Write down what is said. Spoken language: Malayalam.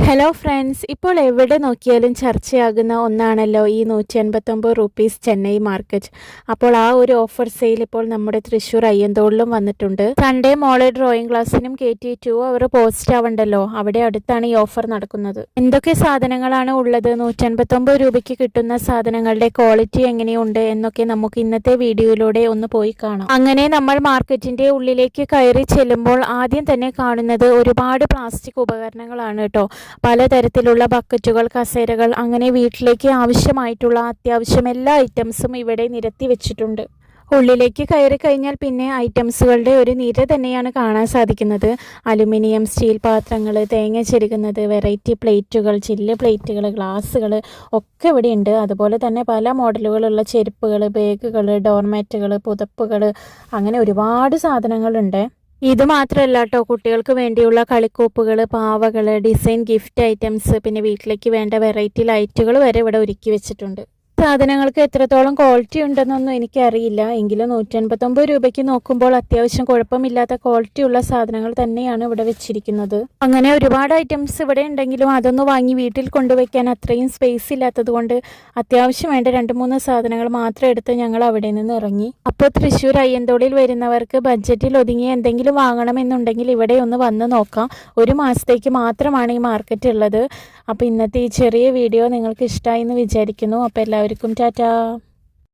ഹലോ ഫ്രണ്ട്സ്, ഇപ്പോൾ എവിടെ നോക്കിയാലും ചർച്ചയാകുന്ന ഒന്നാണല്ലോ ഈ 189 റുപ്പീസ് ചെന്നൈ മാർക്കറ്റ്. അപ്പോൾ ആ ഒരു ഓഫർ സെയിൽ ഇപ്പോൾ നമ്മുടെ തൃശ്ശൂർ അയ്യന്തോളിലും വന്നിട്ടുണ്ട്. സൺഡേ മോളെ ഡ്രോയിങ് ക്ലാസ്സിനും KT 2 അവർ പോസ്റ്റ് ആവണ്ടല്ലോ, അവിടെ അടുത്താണ് ഈ ഓഫർ നടക്കുന്നത്. എന്തൊക്കെ സാധനങ്ങളാണ് ഉള്ളത്, 189 രൂപയ്ക്ക് കിട്ടുന്ന സാധനങ്ങളുടെ ക്വാളിറ്റി എങ്ങനെയുണ്ട് എന്നൊക്കെ നമുക്ക് ഇന്നത്തെ വീഡിയോയിലൂടെ ഒന്ന് പോയി കാണാം. അങ്ങനെ നമ്മൾ മാർക്കറ്റിന്റെ ഉള്ളിലേക്ക് കയറി ചെല്ലുമ്പോൾ ആദ്യം തന്നെ കാണുന്നത് ഒരുപാട് പ്ലാസ്റ്റിക് ഉപകരണങ്ങളാണ് കേട്ടോ. പലതരത്തിലുള്ള ബക്കറ്റുകൾ, കസേരകൾ, അങ്ങനെ വീട്ടിലേക്ക് ആവശ്യമായിട്ടുള്ള അത്യാവശ്യം എല്ലാ ഐറ്റംസും ഇവിടെ നിരത്തി വെച്ചിട്ടുണ്ട്. ഉള്ളിലേക്ക് കയറി കഴിഞ്ഞാൽ പിന്നെ ഐറ്റംസുകളുടെ ഒരു നിര തന്നെയാണ് കാണാൻ സാധിക്കുന്നത്. അലുമിനിയം, സ്റ്റീൽ പാത്രങ്ങൾ, തേങ്ങ ചെരുകുന്നത്, വെറൈറ്റി പ്ലേറ്റുകൾ, ചില്ല് പ്ലേറ്റുകൾ, ഗ്ലാസ്സുകൾ ഒക്കെ ഇവിടെ ഉണ്ട്. അതുപോലെ തന്നെ പല മോഡലുകളുള്ള ചെരുപ്പുകൾ, ബാഗുകൾ, ഡോർമാറ്റുകൾ, പുതപ്പുകൾ, അങ്ങനെ ഒരുപാട് സാധനങ്ങളുണ്ട്. ഇത് മാത്രമല്ല കേട്ടോ, കുട്ടികൾക്ക് വേണ്ടിയുള്ള കളിക്കോപ്പുകൾ, പാവകൾ, ഡിസൈൻ ഗിഫ്റ്റ് ഐറ്റംസ്, പിന്നെ വീട്ടിലേക്ക് വേണ്ട വെറൈറ്റി ലൈറ്റുകൾ വരെ ഇവിടെ ഒരുക്കി വെച്ചിട്ടുണ്ട്. സാധനങ്ങൾക്ക് എത്രത്തോളം ക്വാളിറ്റി ഉണ്ടെന്നൊന്നും എനിക്കറിയില്ല, എങ്കിലും 189 രൂപയ്ക്ക് നോക്കുമ്പോൾ അത്യാവശ്യം കുഴപ്പമില്ലാത്ത ക്വാളിറ്റിയുള്ള സാധനങ്ങൾ തന്നെയാണ് ഇവിടെ വെച്ചിരിക്കുന്നത്. അങ്ങനെ ഒരുപാട് ഐറ്റംസ് ഇവിടെ ഉണ്ടെങ്കിലും അതൊന്ന് വാങ്ങി വീട്ടിൽ കൊണ്ടുവയ്ക്കാൻ അത്രയും സ്പേസ് ഇല്ലാത്തത് കൊണ്ട് അത്യാവശ്യം വേണ്ട 2-3 സാധനങ്ങൾ മാത്രം എടുത്ത് ഞങ്ങൾ അവിടെ നിന്ന് ഇറങ്ങി. അപ്പോൾ തൃശ്ശൂർ അയ്യന്തോളിൽ വരുന്നവർക്ക് ബഡ്ജറ്റിൽ ഒതുങ്ങി എന്തെങ്കിലും വാങ്ങണമെന്നുണ്ടെങ്കിൽ ഇവിടെ ഒന്ന് വന്ന് നോക്കാം. ഒരു മാസത്തേക്ക് മാത്രമാണ് ഈ മാർക്കറ്റ് ഉള്ളത്. അപ്പോൾ ഇന്നത്തെ ഈ ചെറിയ വീഡിയോ നിങ്ങൾക്ക് ഇഷ്ടമായി എന്ന് വിചാരിക്കുന്നു. അപ്പോൾ എല്ലാവർക്കും ടാറ്റാ.